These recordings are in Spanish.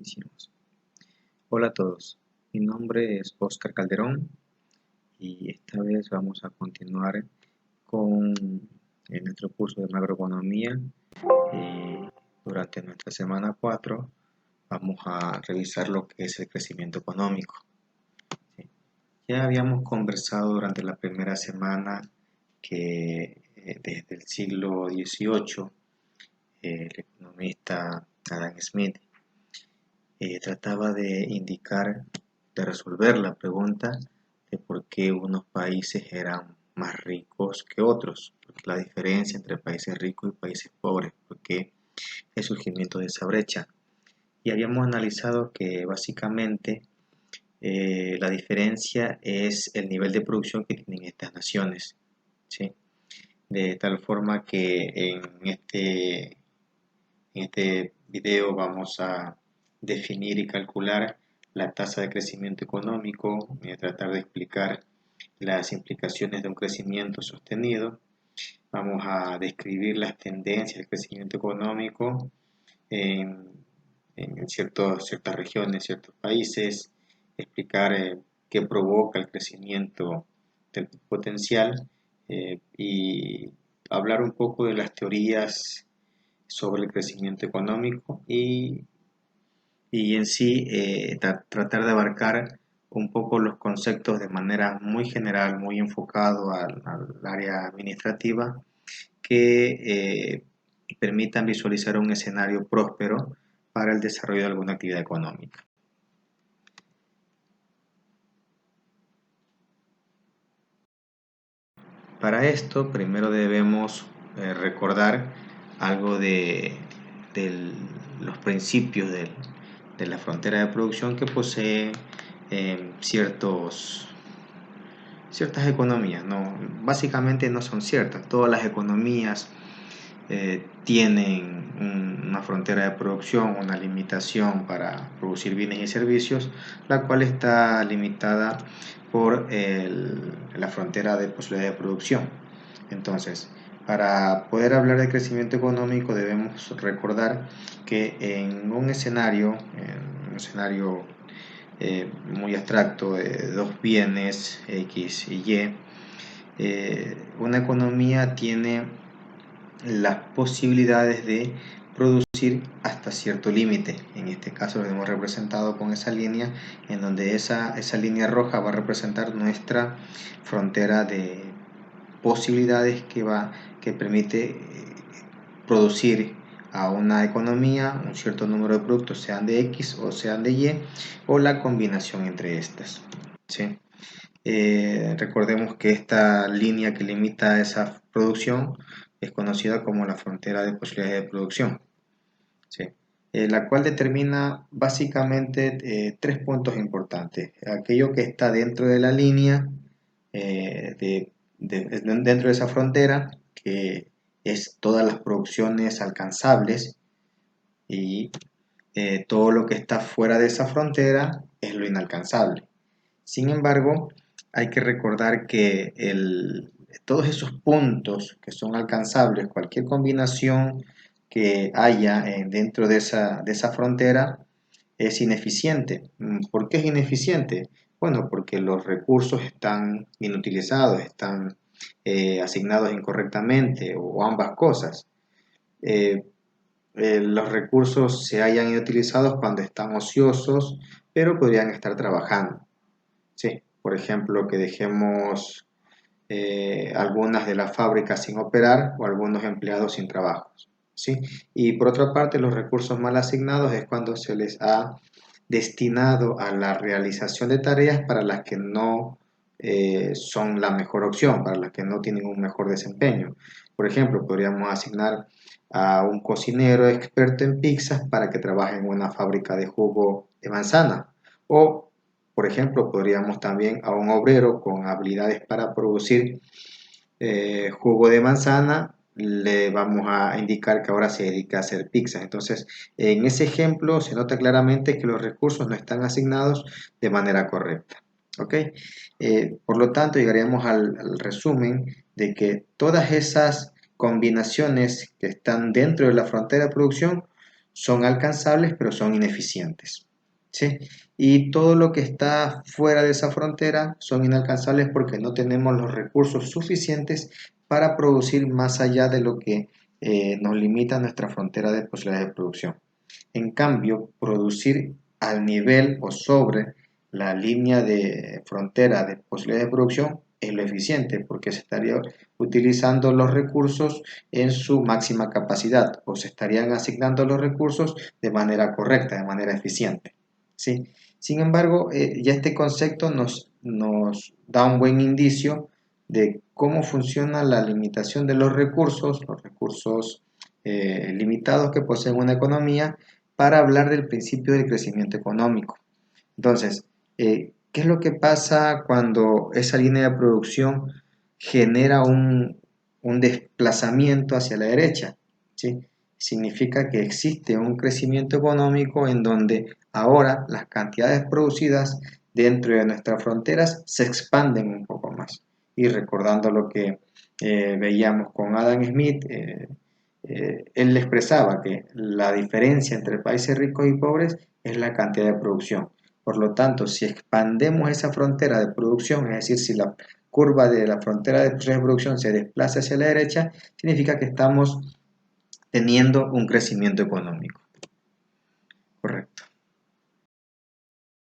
Iniciamos. Hola a todos, mi nombre es Oscar Calderón y esta vez vamos a continuar con nuestro curso de macroeconomía. Durante nuestra semana 4 vamos a revisar lo que es el crecimiento económico. ¿Sí? Ya habíamos conversado durante la primera semana que desde el siglo XVIII el economista Adam Smith trataba de indicar, de resolver la pregunta de por qué unos países eran más ricos que otros, la diferencia entre países ricos y países pobres, porque el surgimiento de esa brecha. Y habíamos analizado que básicamente la diferencia es el nivel de producción que tienen estas naciones, ¿sí? De tal forma que en este video vamos a definir y calcular la tasa de crecimiento económico, tratar de explicar las implicaciones de un crecimiento sostenido. Vamos a describir las tendencias del crecimiento económico en ciertas regiones, ciertos países, explicar qué provoca el crecimiento del potencial y hablar un poco de las teorías sobre el crecimiento económico y en sí tratar de abarcar un poco los conceptos de manera muy general, muy enfocado al área administrativa, que permitan visualizar un escenario próspero para el desarrollo de alguna actividad económica. Para esto, primero debemos recordar algo de los principios de la frontera de producción que posee ciertas economías. No, básicamente no son ciertas. Todas las economías tienen una frontera de producción, una limitación para producir bienes y servicios, la cual está limitada por la frontera de posibilidad de producción. Entonces, para poder hablar de crecimiento económico debemos recordar que en un escenario muy abstracto de dos bienes X y Y, una economía tiene las posibilidades de producir hasta cierto límite. En este caso lo hemos representado con esa línea, en donde esa línea roja va a representar nuestra frontera de posibilidades que permite producir a una economía un cierto número de productos, sean de X o sean de Y, o la combinación entre estas, ¿sí? Recordemos que esta línea que limita esa producción es conocida como la frontera de posibilidades de producción, ¿sí? La cual determina básicamente tres puntos importantes. Aquello que está dentro de la línea, dentro de esa frontera, que es todas las producciones alcanzables, y todo lo que está fuera de esa frontera es lo inalcanzable. Sin embargo, hay que recordar que todos esos puntos que son alcanzables, cualquier combinación que haya dentro de esa frontera es ineficiente. ¿Por qué es ineficiente? Bueno, porque los recursos están inutilizados, están asignados incorrectamente o ambas cosas. Los recursos se hayan inutilizados cuando están ociosos, pero podrían estar trabajando. Sí, por ejemplo, que dejemos algunas de las fábricas sin operar o algunos empleados sin trabajos, ¿sí? Y por otra parte, los recursos mal asignados es cuando se les ha destinado a la realización de tareas para las que no son la mejor opción, para las que no tienen un mejor desempeño. Por ejemplo, podríamos asignar a un cocinero experto en pizzas para que trabaje en una fábrica de jugo de manzana, o por ejemplo, podríamos también a un obrero con habilidades para producir jugo de manzana, le vamos a indicar que ahora se dedica a hacer pizzas. Entonces, en ese ejemplo se nota claramente que los recursos no están asignados de manera correcta. ¿Ok? Por lo tanto, llegaríamos al resumen de que todas esas combinaciones que están dentro de la frontera de producción son alcanzables pero son ineficientes, ¿sí? Y todo lo que está fuera de esa frontera son inalcanzables porque no tenemos los recursos suficientes para producir más allá de lo que nos limita nuestra frontera de posibilidades de producción. En cambio, producir al nivel o sobre la línea de frontera de posibilidades de producción es lo eficiente porque se estaría utilizando los recursos en su máxima capacidad o se estarían asignando los recursos de manera correcta, de manera eficiente, ¿sí? Sin embargo, ya este concepto nos da un buen indicio de cómo funciona la limitación de los recursos limitados que posee una economía para hablar del principio del crecimiento económico. Entonces, ¿qué es lo que pasa cuando esa línea de producción genera un desplazamiento hacia la derecha? ¿Sí? Significa que existe un crecimiento económico en donde ahora las cantidades producidas dentro de nuestras fronteras se expanden un poco más. Y recordando lo que veíamos con Adam Smith, él expresaba que la diferencia entre países ricos y pobres es la cantidad de producción. Por lo tanto, si expandemos esa frontera de producción, es decir, si la curva de la frontera de producción se desplaza hacia la derecha, significa que estamos teniendo un crecimiento económico. Correcto.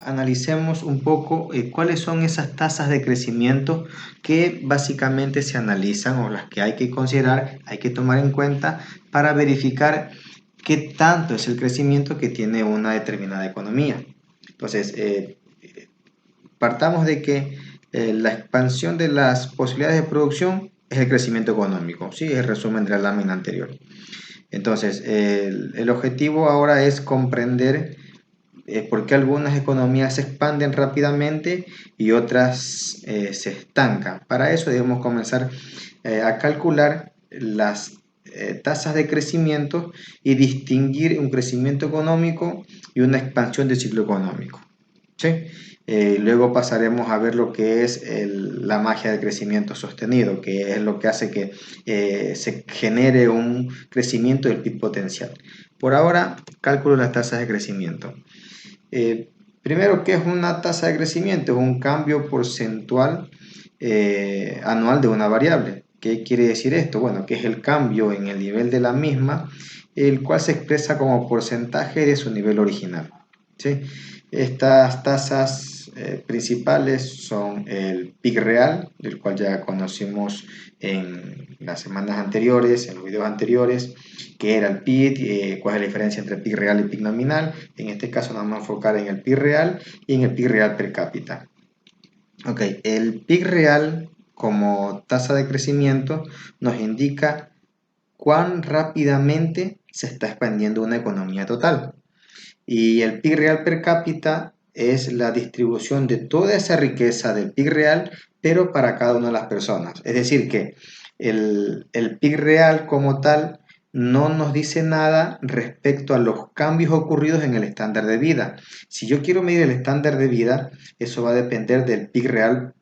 Analicemos un poco cuáles son esas tasas de crecimiento que básicamente se analizan o las que hay que considerar, hay que tomar en cuenta para verificar qué tanto es el crecimiento que tiene una determinada economía. Entonces, partamos de que la expansión de las posibilidades de producción es el crecimiento económico, ¿sí? Es el resumen de la lámina anterior. Entonces, el objetivo ahora es comprender por qué algunas economías se expanden rápidamente y otras se estancan. Para eso debemos comenzar a calcular las tasas de crecimiento y distinguir un crecimiento económico y una expansión del ciclo económico, ¿sí? Luego pasaremos a ver lo que es la magia del crecimiento sostenido, que es lo que hace que se genere un crecimiento del PIB potencial. Por ahora, cálculo las tasas de crecimiento. Primero, ¿qué es una tasa de crecimiento? Es un cambio porcentual anual de una variable. ¿Qué quiere decir esto? Bueno, que es el cambio en el nivel de la misma, el cual se expresa como porcentaje de su nivel original, ¿sí? Estas tasas principales son el PIB real, del cual ya conocimos en las semanas anteriores, en los videos anteriores, que era el PIB, cuál es la diferencia entre PIB real y PIB nominal. En este caso nos vamos a enfocar en el PIB real y en el PIB real per cápita. Ok, el PIB real como tasa de crecimiento nos indica cuán rápidamente se está expandiendo una economía total. Y el PIB real per cápita es la distribución de toda esa riqueza del PIB real, pero para cada una de las personas. Es decir, que el PIB real como tal no nos dice nada respecto a los cambios ocurridos en el estándar de vida. Si yo quiero medir el estándar de vida, eso va a depender del PIB real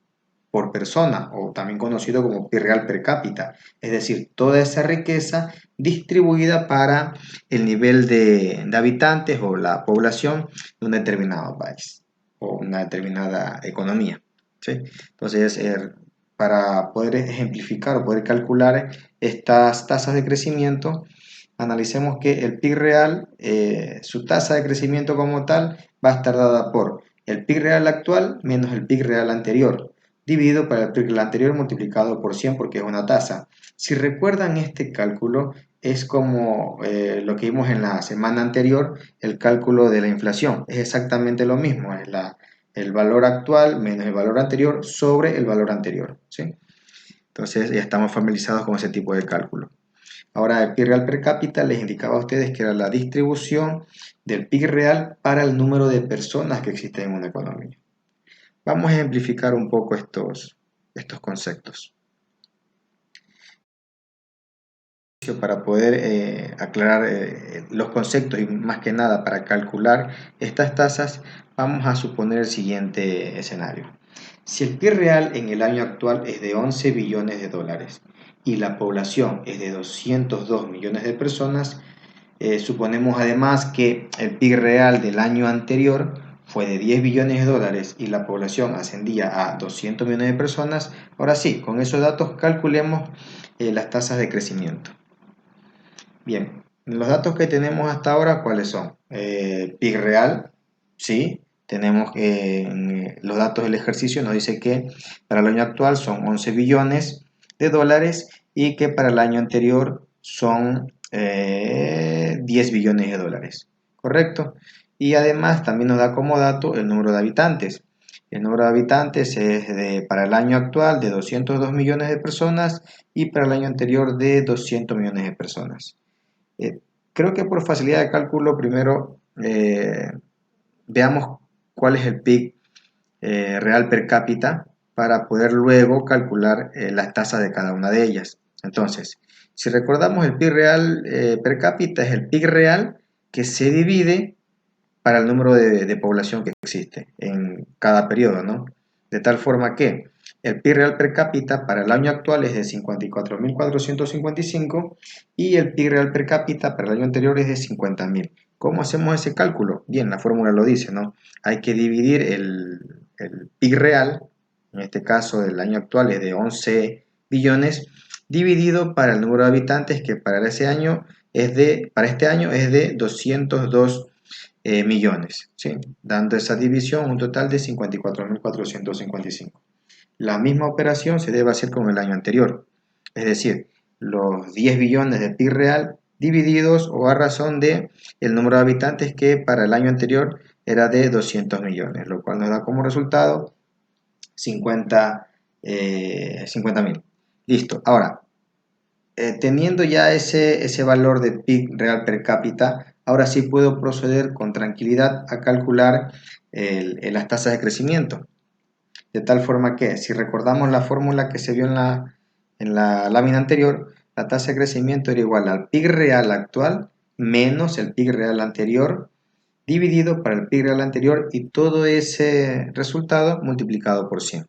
por persona, o también conocido como PIB real per cápita, es decir, toda esa riqueza distribuida para el nivel de habitantes o la población de un determinado país o una determinada economía, ¿sí? Entonces, para poder ejemplificar o poder calcular estas tasas de crecimiento, analicemos que el PIB real, su tasa de crecimiento como tal, va a estar dada por el PIB real actual menos el PIB real anterior, dividido para el PIB anterior multiplicado por 100 porque es una tasa. Si recuerdan este cálculo, es como lo que vimos en la semana anterior, el cálculo de la inflación. Es exactamente lo mismo, es el valor actual menos el valor anterior sobre el valor anterior, ¿sí? Entonces ya estamos familiarizados con ese tipo de cálculo. Ahora, el PIB real per cápita les indicaba a ustedes que era la distribución del PIB real para el número de personas que existen en una economía. Vamos a ejemplificar un poco estos conceptos. Para poder aclarar los conceptos y más que nada para calcular estas tasas, vamos a suponer el siguiente escenario. Si el PIB real en el año actual es de 11 billones de dólares y la población es de 202 millones de personas, Suponemos además que el PIB real del año anterior fue de 10 billones de dólares y la población ascendía a 200 millones de personas. Ahora sí, con esos datos calculemos las tasas de crecimiento. Bien, los datos que tenemos hasta ahora, ¿cuáles son? PIB real, sí, tenemos los datos del ejercicio, nos dice que para el año actual son 11 billones de dólares y que para el año anterior son 10 billones de dólares, ¿correcto? Y además también nos da como dato el número de habitantes. El número de habitantes es para el año actual de 202 millones de personas y para el año anterior de 200 millones de personas. Eh, Creo que por facilidad de cálculo, primero veamos cuál es el PIB real per cápita para poder luego calcular las tasas de cada una de ellas. Entonces, si recordamos, el PIB real per cápita es el PIB real que se divide para el número de población que existe en cada periodo, ¿no? De tal forma que el PIB real per cápita para el año actual es de 54.455 y el PIB real per cápita para el año anterior es de 50.000. ¿Cómo hacemos ese cálculo? Bien, la fórmula lo dice, ¿no? Hay que dividir el PIB real, en este caso del año actual es de 11 billones, dividido para el número de habitantes que para este año es de 202 millones, ¿sí? Dando esa división un total de 54.455. La misma operación se debe hacer con el año anterior, es decir, los 10 billones de PIB real divididos o a razón de el número de habitantes que para el año anterior era de 200 millones, lo cual nos da como resultado 50.000. Listo. Ahora, teniendo ya ese valor de PIB real per cápita, ahora sí puedo proceder con tranquilidad a calcular las tasas de crecimiento. De tal forma que, si recordamos la fórmula que se vio en la lámina anterior, la tasa de crecimiento era igual al PIB real actual menos el PIB real anterior, dividido para el PIB real anterior y todo ese resultado multiplicado por 100.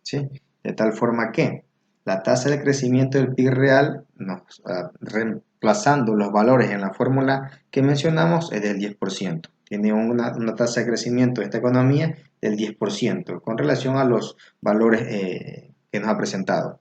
¿Sí? De tal forma que la tasa de crecimiento del PIB real, reemplazando los valores en la fórmula que mencionamos, es del 10%. Tiene una tasa de crecimiento de esta economía del 10% con relación a los valores que nos ha presentado.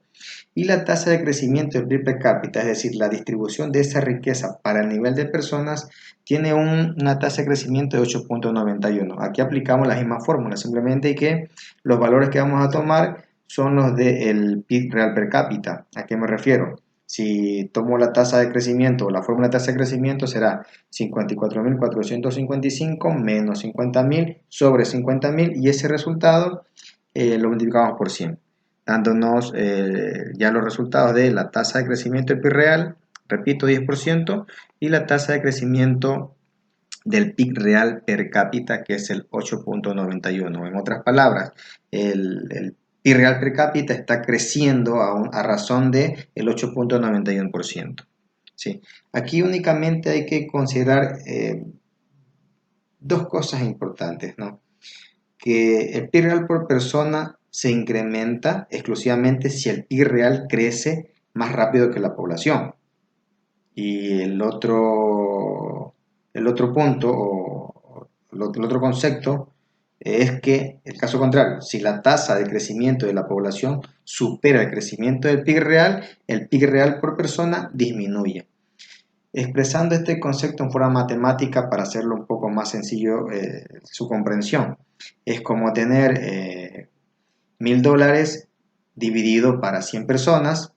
Y la tasa de crecimiento del PIB per cápita, es decir, la distribución de esa riqueza para el nivel de personas, tiene una tasa de crecimiento de 8.91. Aquí aplicamos la misma fórmula, simplemente que los valores que vamos a tomar son los del PIB real per cápita. ¿A qué me refiero? Si tomo la tasa de crecimiento o la fórmula de tasa de crecimiento será 54.455 menos 50.000 sobre 50.000 y ese resultado lo multiplicamos por 100, dándonos ya los resultados de la tasa de crecimiento del PIB real, repito 10%, y la tasa de crecimiento del PIB real per cápita, que es el 8.91. En otras palabras, el PIB real per cápita está creciendo a razón del 8.91%. ¿Sí? Aquí únicamente hay que considerar dos cosas importantes, ¿no? Que el PIB real por persona se incrementa exclusivamente si el PIB real crece más rápido que la población. Y el otro punto o el otro concepto es que, el caso contrario, si la tasa de crecimiento de la población supera el crecimiento del PIB real, el PIB real por persona disminuye. Expresando este concepto en forma matemática para hacerlo un poco más sencillo su comprensión, es como tener $1.000 dividido para 100 personas,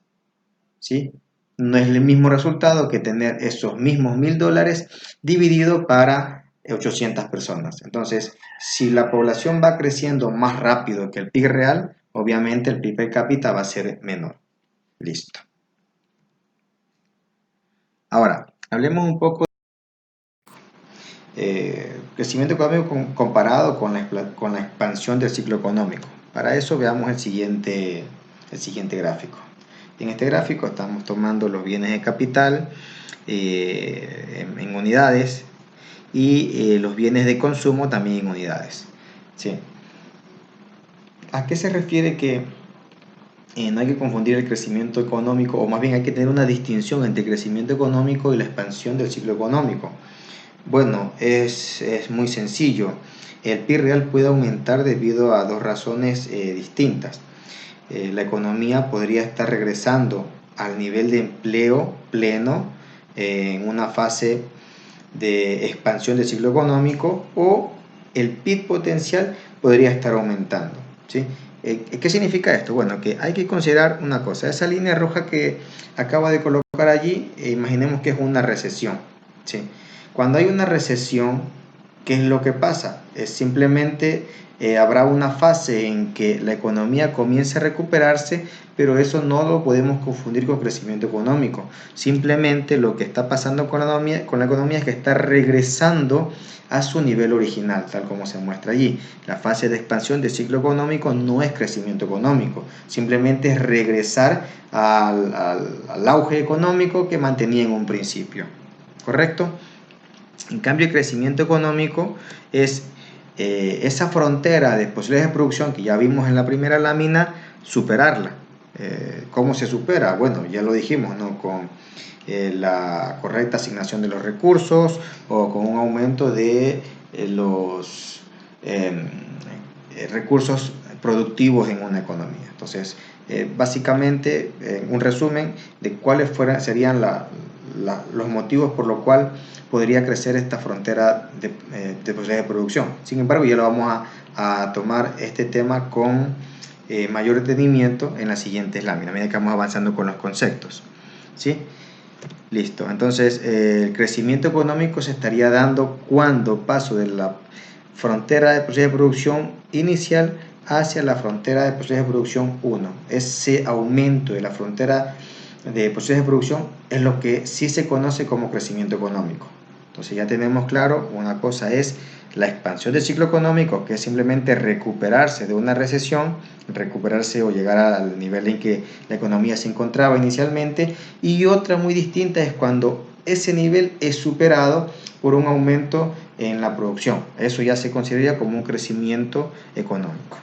¿sí? No es el mismo resultado que tener esos mismos $1.000 dividido para 800 personas. Entonces, si la población va creciendo más rápido que el PIB real, obviamente el PIB per cápita va a ser menor. Listo. Ahora, hablemos un poco de crecimiento económico comparado con la expansión del ciclo económico. Para eso veamos el siguiente gráfico. En este gráfico estamos tomando los bienes de capital en unidades y los bienes de consumo también en unidades. ¿Sí? ¿A qué se refiere que no hay que confundir el crecimiento económico, o más bien hay que tener una distinción entre el crecimiento económico y la expansión del ciclo económico. Bueno, es muy sencillo. El PIB real puede aumentar debido a dos razones distintas. La economía podría estar regresando al nivel de empleo pleno en una fase de expansión del ciclo económico, o el PIB potencial podría estar aumentando, ¿sí? ¿Qué significa esto? Bueno, que hay que considerar una cosa. Esa línea roja que acabo de colocar allí, imaginemos que es una recesión, ¿sí? Cuando hay una recesión, ¿qué es lo que pasa? Es simplemente habrá una fase en que la economía comience a recuperarse, pero eso no lo podemos confundir con crecimiento económico. Simplemente lo que está pasando con la economía es que está regresando a su nivel original, tal como se muestra allí. La fase de expansión del ciclo económico no es crecimiento económico, simplemente es regresar al auge económico que mantenía en un principio. ¿Correcto? En cambio, el crecimiento económico es esa frontera de posibilidades de producción que ya vimos en la primera lámina, superarla. ¿Cómo se supera? Bueno, ya lo dijimos, ¿no? Con la correcta asignación de los recursos, o con un aumento de los recursos productivos en una economía. Entonces, básicamente, un resumen de cuáles serían los motivos por los cuales podría crecer esta frontera de posibilidades de producción. Sin embargo, ya lo vamos a tomar este tema con mayor detenimiento en las siguientes láminas, a medida que vamos avanzando con los conceptos, ¿sí? Listo. Entonces, el crecimiento económico se estaría dando cuando paso de la frontera de posibilidades de producción inicial hacia la frontera de posibilidades de producción 1. Ese aumento de la frontera de posibilidades de producción es lo que sí se conoce como crecimiento económico. Entonces ya tenemos claro, una cosa es la expansión del ciclo económico, que es simplemente recuperarse de una recesión, recuperarse o llegar al nivel en que la economía se encontraba inicialmente, y otra muy distinta es cuando ese nivel es superado por un aumento en la producción. Eso ya se considera como un crecimiento económico.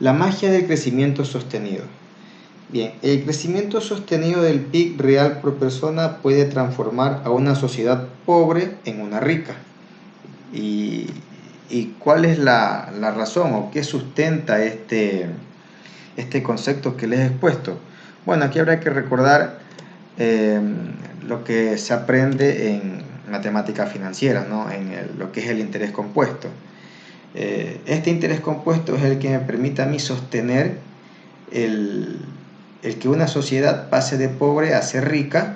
La magia del crecimiento sostenido. Bien, el crecimiento sostenido del PIB real por persona puede transformar a una sociedad pobre en una rica. ¿Y cuál es la razón, o qué sustenta este concepto que les he expuesto? Bueno, aquí habrá que recordar lo que se aprende en matemáticas financieras, ¿no? Lo que es el interés compuesto. Este interés compuesto es el que me permite a mí sostener el que una sociedad pase de pobre a ser rica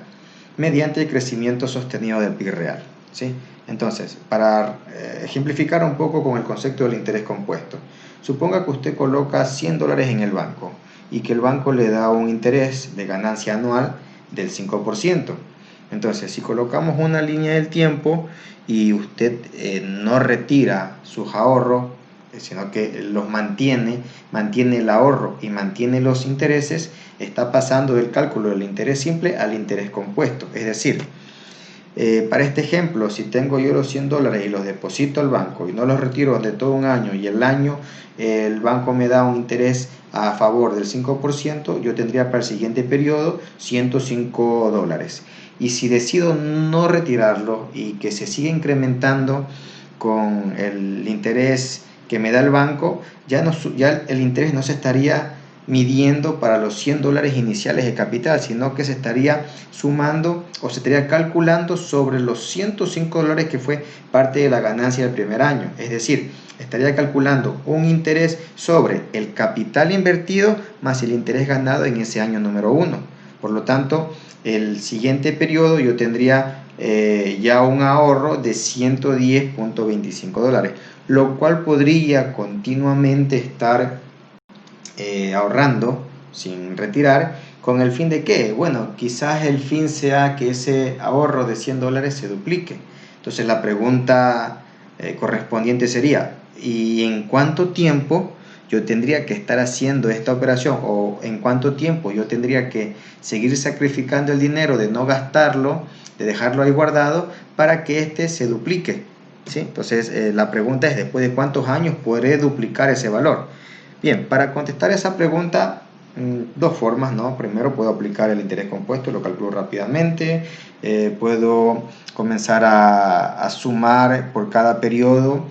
mediante el crecimiento sostenido del PIB real, ¿sí? Entonces, para ejemplificar un poco con el concepto del interés compuesto, suponga que usted coloca $100 en el banco y que el banco le da un interés de ganancia anual del 5%. Entonces, si colocamos una línea del tiempo y usted no retira sus ahorros, sino que los mantiene el ahorro y mantiene los intereses, está pasando del cálculo del interés simple al interés compuesto. Es decir, para este ejemplo, si tengo yo los $100 y los deposito al banco y no los retiro durante todo un año, y el banco me da un interés a favor del 5%, yo tendría para el siguiente periodo $105. Y si decido no retirarlo y que se siga incrementando con el interés que me da el banco, ya el interés no se estaría midiendo para los $100 iniciales de capital, sino que se estaría sumando o se estaría calculando sobre los $105 que fue parte de la ganancia del primer año. Es decir, estaría calculando un interés sobre el capital invertido más el interés ganado en ese año número 1. Por lo tanto, el siguiente periodo yo tendría ya un ahorro de $110.25, lo cual podría continuamente estar ahorrando sin retirar, con el fin de que, bueno, quizás el fin sea que ese ahorro de $100 se duplique. Entonces la pregunta correspondiente sería, ¿y en cuánto tiempo yo tendría que estar haciendo esta operación, o en cuánto tiempo yo tendría que seguir sacrificando el dinero, de no gastarlo, de dejarlo ahí guardado, para que este se duplique? ¿Sí? Entonces la pregunta es, ¿después de cuántos años podré duplicar ese valor? Bien, para contestar esa pregunta, dos formas, ¿no? Primero puedo aplicar el interés compuesto, lo calculo rápidamente, puedo comenzar a sumar por cada periodo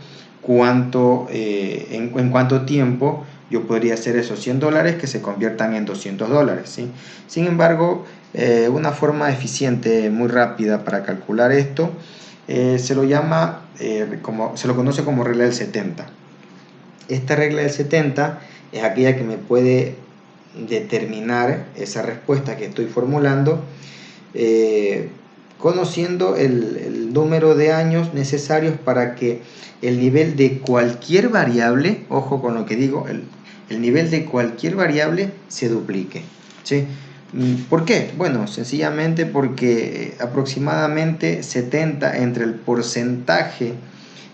en cuánto tiempo yo podría hacer esos $100 que se conviertan en $200, ¿sí? Sin embargo, una forma eficiente, muy rápida para calcular esto, se lo conoce como regla del 70. Esta regla del 70 es aquella que me puede determinar esa respuesta que estoy formulando, conociendo el número de años necesarios para que el nivel de cualquier variable, ojo con lo que digo, el nivel de cualquier variable se duplique, ¿sí? ¿Por qué? Bueno, sencillamente porque aproximadamente 70 entre el porcentaje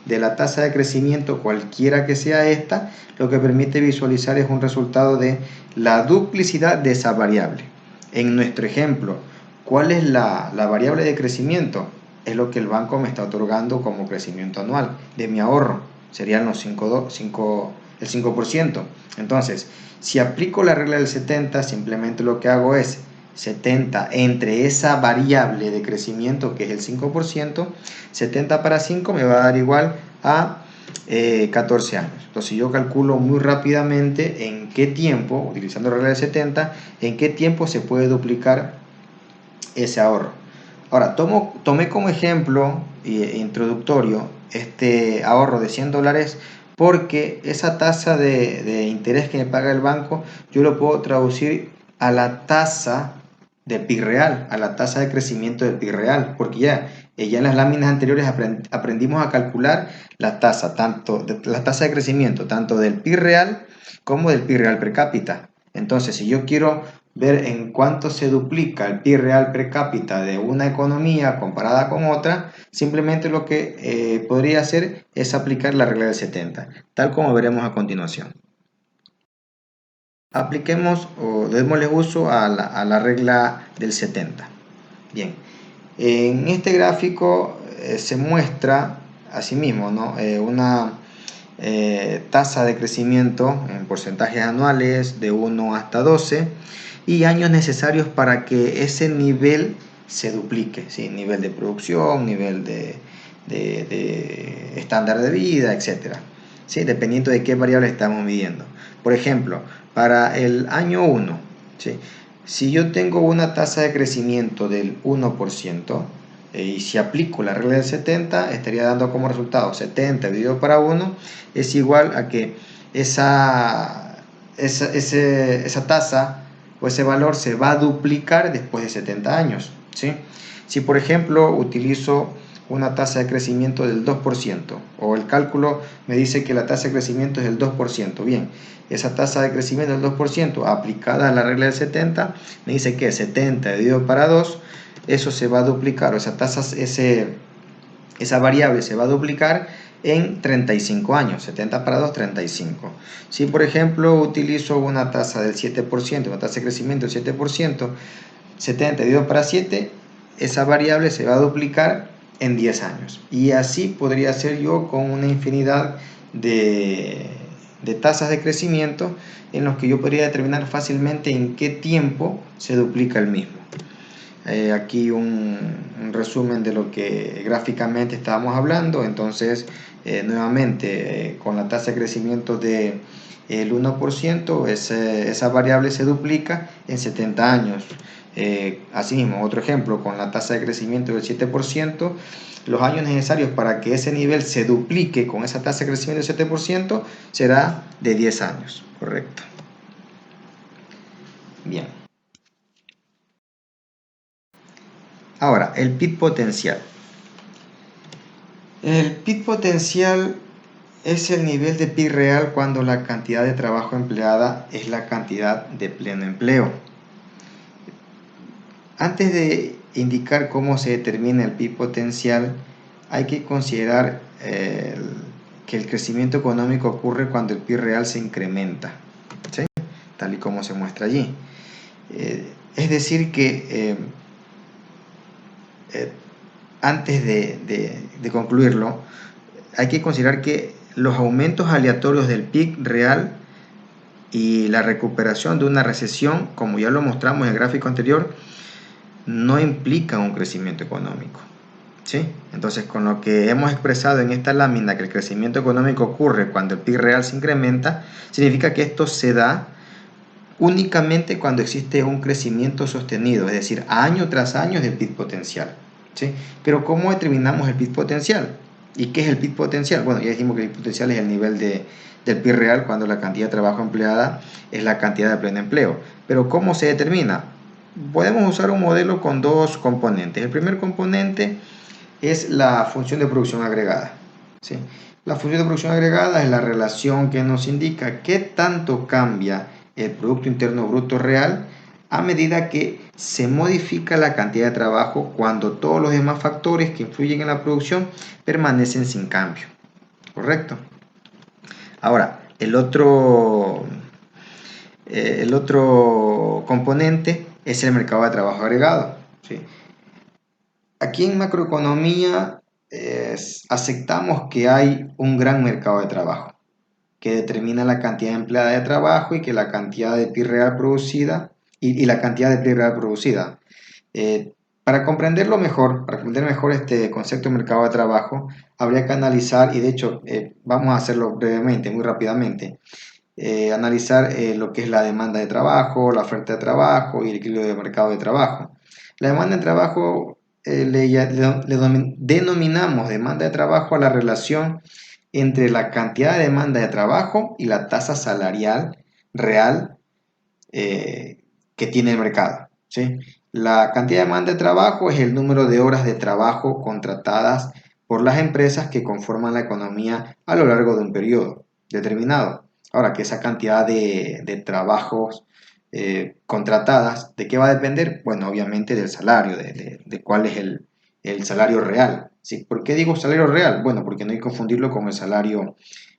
de la tasa de crecimiento, cualquiera que sea esta, lo que permite visualizar es un resultado de la duplicidad de esa variable. En nuestro ejemplo, ¿cuál es la variable de crecimiento? Es lo que el banco me está otorgando como crecimiento anual de mi ahorro. Serían el 5%. Entonces, si aplico la regla del 70, simplemente lo que hago es 70 entre esa variable de crecimiento que es el 5%, 70 para 5 me va a dar igual a 14 años. Entonces yo calculo muy rápidamente en qué tiempo, utilizando la regla del 70, en qué tiempo se puede duplicar ese ahorro. Ahora, tomé como ejemplo introductorio este ahorro de $100 porque esa tasa de interés que me paga el banco yo lo puedo traducir a la tasa de PIB real, a la tasa de crecimiento del PIB real, porque ya en las láminas anteriores aprendimos a calcular la tasa de crecimiento tanto del PIB real como del PIB real per cápita. Entonces, si yo quiero ver en cuánto se duplica el PIB real per cápita de una economía comparada con otra, simplemente lo que podría hacer es aplicar la regla del 70, tal como veremos a continuación. Apliquemos o démosle uso a la regla del 70. Bien, en este gráfico se muestra asimismo, ¿no? Una tasa de crecimiento en porcentajes anuales de 1 hasta 12 y años necesarios para que ese nivel se duplique, ¿sí? Nivel de producción, nivel de estándar de vida, etc. ¿Sí? Dependiendo de qué variable estamos midiendo. Por ejemplo, para el año 1, ¿sí? Si yo tengo una tasa de crecimiento del 1%, y si aplico la regla del 70, estaría dando como resultado 70 dividido para 1 es igual a que esa tasa o ese valor se va a duplicar después de 70 años, ¿sí? Si por ejemplo utilizo una tasa de crecimiento del 2% o el cálculo me dice que la tasa de crecimiento es del 2%, bien, esa tasa de crecimiento del 2% aplicada a la regla del 70 me dice que 70 dividido para 2, eso se va a duplicar, o esa variable se va a duplicar en 35 años, 70 para 2, 35. Si por ejemplo utilizo una tasa del 7%, una tasa de crecimiento del 7%, 70 dividido para 7, esa variable se va a duplicar en 10 años. Y así podría ser yo con una infinidad de tasas de crecimiento en los que yo podría determinar fácilmente en qué tiempo se duplica el mismo. Aquí un resumen de lo que gráficamente estábamos hablando. Entonces nuevamente con la tasa de crecimiento del 1%, esa variable se duplica en 70 años. Asimismo, otro ejemplo, con la tasa de crecimiento del 7%, los años necesarios para que ese nivel se duplique con esa tasa de crecimiento del 7% será de 10 años, correcto. Bien. Ahora, el PIB potencial. El PIB potencial es el nivel de PIB real cuando la cantidad de trabajo empleada es la cantidad de pleno empleo. Antes de indicar cómo se determina el PIB potencial, hay que considerar que el crecimiento económico ocurre cuando el PIB real se incrementa, ¿sí? Tal y como se muestra allí. Es decir que antes de concluirlo, hay que considerar que los aumentos aleatorios del PIB real Y la recuperación de una recesión, como ya lo mostramos en el gráfico anterior, no implica un crecimiento económico. ¿Sí? Entonces, con lo que hemos expresado en esta lámina, que el crecimiento económico ocurre cuando el PIB real se incrementa, significa que esto se da únicamente cuando existe un crecimiento sostenido, es decir, año tras año del PIB potencial. ¿Sí? Pero ¿cómo determinamos el PIB potencial? ¿Y qué es el PIB potencial? Bueno, ya dijimos que el PIB potencial es el nivel del PIB real cuando la cantidad de trabajo empleada es la cantidad de pleno empleo. Pero ¿cómo se determina? Podemos usar un modelo con dos componentes. El primer componente es la función de producción agregada. ¿Sí? La función de producción agregada es la relación que nos indica qué tanto cambia el Producto Interno Bruto real a medida que se modifica la cantidad de trabajo cuando todos los demás factores que influyen en la producción permanecen sin cambio. ¿Correcto? Ahora, el otro componente es el mercado de trabajo agregado. ¿Sí? Aquí en macroeconomía aceptamos que hay un gran mercado de trabajo que determina la cantidad empleada de trabajo y que la cantidad de PIB real producida y la cantidad de PIB real producida. Para comprender mejor este concepto de mercado de trabajo, habría que analizar, y de hecho vamos a hacerlo brevemente, muy rápidamente, analizar lo que es la demanda de trabajo, la oferta de trabajo y el equilibrio de mercado de trabajo. La demanda de trabajo denominamos demanda de trabajo a la relación entre la cantidad de demanda de trabajo y la tasa salarial real que tiene el mercado. ¿Sí? La cantidad de demanda de trabajo es el número de horas de trabajo contratadas por las empresas que conforman la economía a lo largo de un periodo determinado. Ahora, que esa cantidad de trabajos contratadas, ¿de qué va a depender? Bueno, obviamente del salario, de cuál es el salario real. ¿Sí? ¿Por qué digo salario real? Bueno, porque no hay que confundirlo con el salario,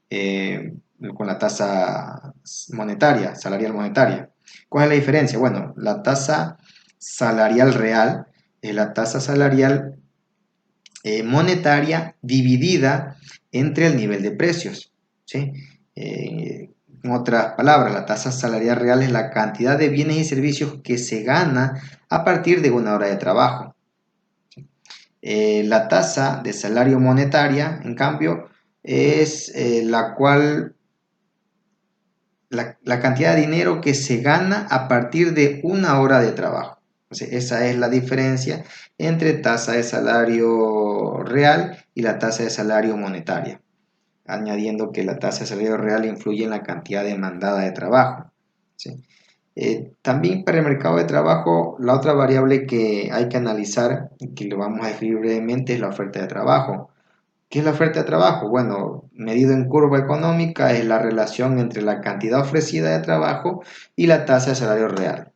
con la tasa monetaria, salarial monetaria. ¿Cuál es la diferencia? Bueno, la tasa salarial real es la tasa salarial monetaria dividida entre el nivel de precios. ¿Sí? En otras palabras, la tasa salarial real es la cantidad de bienes y servicios que se gana a partir de una hora de trabajo. La tasa de salario monetaria, en cambio, es la cantidad de dinero que se gana a partir de una hora de trabajo. Entonces, esa es la diferencia entre tasa de salario real y la tasa de salario monetaria, añadiendo que la tasa de salario real influye en la cantidad demandada de trabajo. ¿Sí? También para el mercado de trabajo, la otra variable que hay que analizar y que lo vamos a definir brevemente es la oferta de trabajo. ¿Qué es la oferta de trabajo? Bueno, medido en curva económica es la relación entre la cantidad ofrecida de trabajo y la tasa de salario real.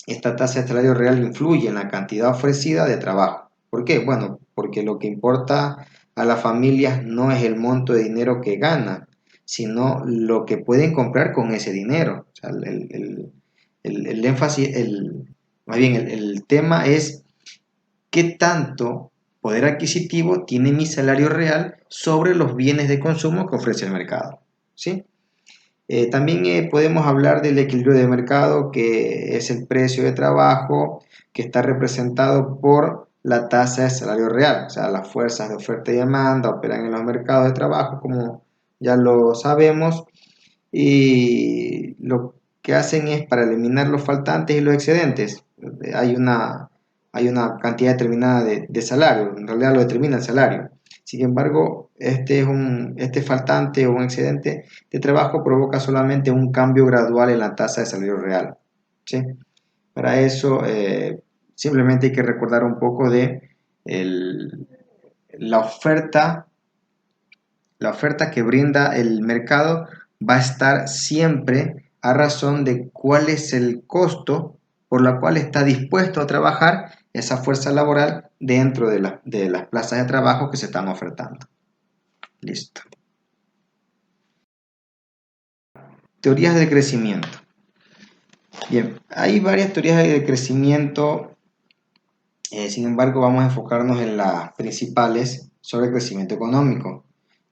Esta tasa de salario real influye en la cantidad ofrecida de trabajo. ¿Por qué? Bueno, porque lo que importa a las familias no es el monto de dinero que ganan, sino lo que pueden comprar con ese dinero. O sea, el énfasis, más bien el tema es qué tanto poder adquisitivo tiene mi salario real sobre los bienes de consumo que ofrece el mercado. ¿Sí? También podemos hablar del equilibrio de mercado, que es el precio de trabajo que está representado por la tasa de salario real. O sea, las fuerzas de oferta y demanda operan en los mercados de trabajo, como ya lo sabemos, y lo que hacen es para eliminar los faltantes y los excedentes. Hay una, hay una cantidad determinada de salario, en realidad lo determina el salario. Sin embargo, este faltante o un excedente de trabajo provoca solamente un cambio gradual en la tasa de salario real. ¿Sí? Para eso, simplemente hay que recordar un poco de el- la oferta, la oferta que brinda el mercado va a estar siempre a razón de cuál es el costo por la cual está dispuesto a trabajar esa fuerza laboral dentro de las plazas de trabajo que se están ofertando. Listo. Teorías del crecimiento. Bien, hay varias teorías del crecimiento, sin embargo vamos a enfocarnos en las principales sobre el crecimiento económico.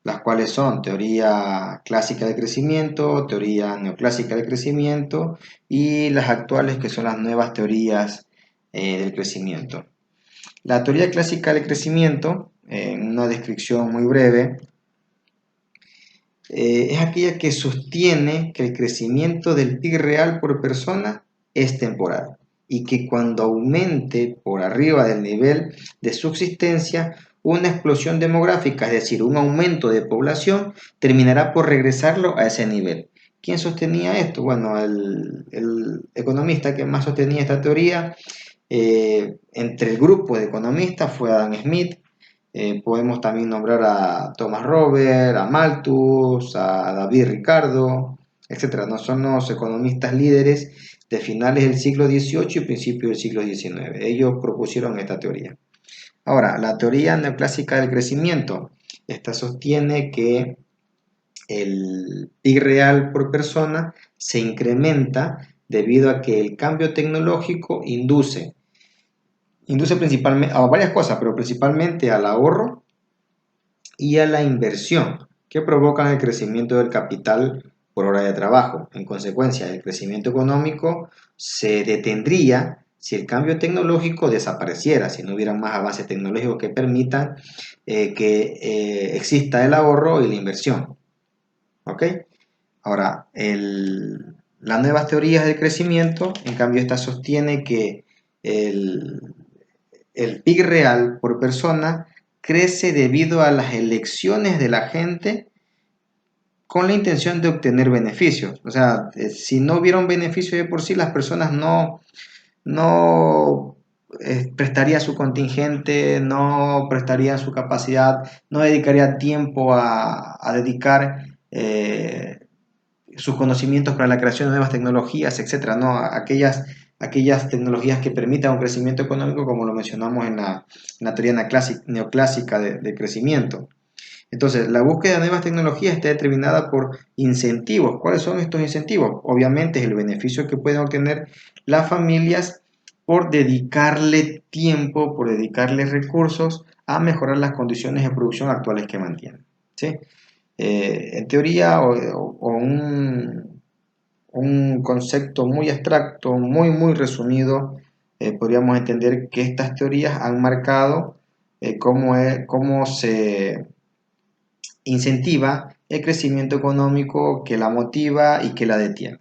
las cuales son teoría clásica de crecimiento, teoría neoclásica de crecimiento y las actuales que son las nuevas teorías del crecimiento. La teoría clásica del crecimiento, en una descripción muy breve, es aquella que sostiene que el crecimiento del PIB real por persona es temporal y que cuando aumente por arriba del nivel de subsistencia, una explosión demográfica, es decir, un aumento de población, terminará por regresarlo a ese nivel. ¿Quién sostenía esto? Bueno, el economista que más sostenía esta teoría entre el grupo de economistas fue Adam Smith. Podemos también nombrar a Thomas Robert, a Malthus, a David Ricardo, etcétera. ¿No? Son los economistas líderes de finales del siglo XVIII y principios del siglo XIX. Ellos propusieron esta teoría. Ahora, la teoría neoclásica del crecimiento. Esta sostiene que el PIB real por persona se incrementa debido a que el cambio tecnológico induce principalmente a varias cosas, pero principalmente al ahorro y a la inversión, que provocan el crecimiento del capital por hora de trabajo. En consecuencia, el crecimiento económico se detendría si el cambio tecnológico desapareciera, si no hubiera más avances tecnológicos que permitan que exista el ahorro y la inversión. ¿Ok? Ahora, las nuevas teorías del crecimiento, en cambio, esta sostiene que el, el PIB real por persona crece debido a las elecciones de la gente con la intención de obtener beneficios. O sea, si no hubiera un beneficio de por sí, las personas no prestaría su contingente, no prestaría su capacidad, no dedicaría tiempo a dedicar sus conocimientos para la creación de nuevas tecnologías, etcétera, ¿no? Aquellas tecnologías que permitan un crecimiento económico, como lo mencionamos en la teoría neoclásica de crecimiento. Entonces, la búsqueda de nuevas tecnologías está determinada por incentivos. ¿Cuáles son estos incentivos? Obviamente es el beneficio que pueden obtener las familias por dedicarle tiempo, por dedicarle recursos a mejorar las condiciones de producción actuales que mantienen. ¿Sí? En teoría, o un concepto muy abstracto, muy resumido, podríamos entender que estas teorías han marcado cómo se incentiva el crecimiento económico, que la motiva y que la detiene.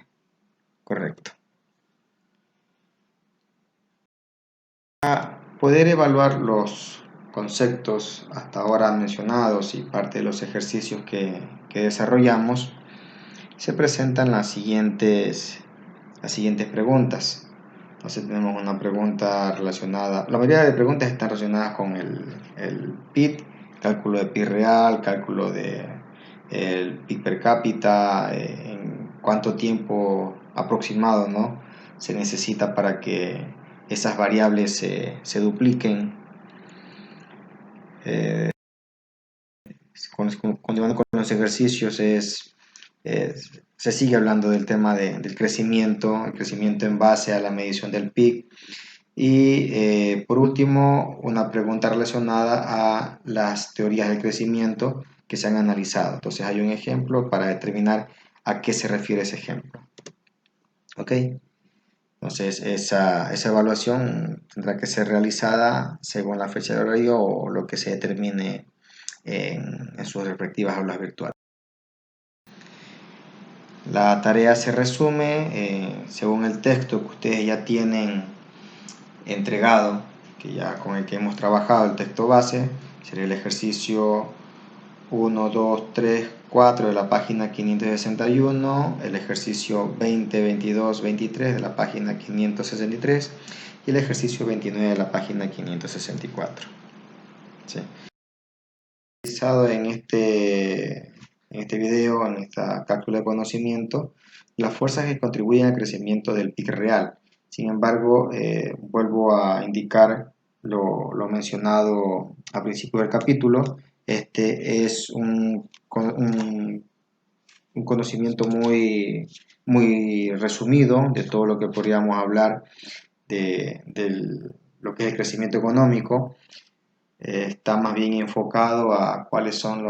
Correcto. Para poder evaluar los conceptos hasta ahora mencionados y parte de los ejercicios que desarrollamos, se presentan las siguientes preguntas. Entonces tenemos una pregunta relacionada, la mayoría de preguntas están relacionadas con el PIB, cálculo de PIB real, cálculo de el PIB per cápita, en cuánto tiempo aproximado, ¿no?, se necesita para que esas variables se dupliquen. Continuando con los ejercicios, se sigue hablando del tema del crecimiento, el crecimiento en base a la medición del PIB. Y por último, una pregunta relacionada a las teorías del crecimiento que se han analizado. Entonces hay un ejemplo para determinar a qué se refiere ese ejemplo. ¿Ok? Entonces esa evaluación tendrá que ser realizada según la fecha de horario o lo que se determine en sus respectivas aulas virtuales. La tarea se resume según el texto que ustedes ya tienen entregado, con el que hemos trabajado, el texto base. Sería el ejercicio 1, 2, 3, 4 de la página 561, el ejercicio 20, 22, 23 de la página 563 y el ejercicio 29 de la página 564. ¿Sí? Realizado en este video, en esta cápsula de conocimiento, las fuerzas que contribuyen al crecimiento del PIB real. Sin embargo, vuelvo a indicar lo mencionado al principio del capítulo. Este es un conocimiento muy resumido de todo lo que podríamos hablar de lo que es el crecimiento económico. Está más bien enfocado a cuáles son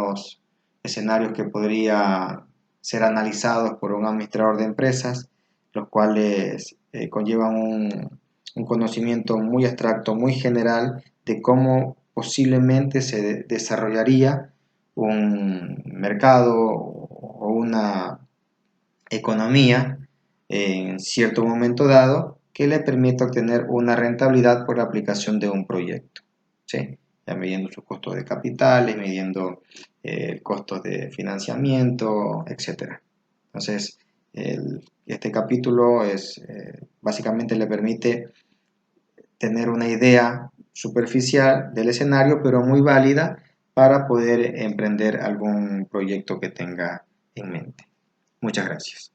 escenarios que podría ser analizados por un administrador de empresas, los cuales conllevan un conocimiento muy abstracto, muy general de cómo posiblemente se desarrollaría un mercado o una economía en cierto momento dado que le permita obtener una rentabilidad por la aplicación de un proyecto, ¿sí? Ya midiendo sus costos de capitales, midiendo costos de financiamiento, etc. Entonces, este capítulo básicamente le permite tener una idea superficial del escenario, pero muy válida para poder emprender algún proyecto que tenga en mente. Muchas gracias.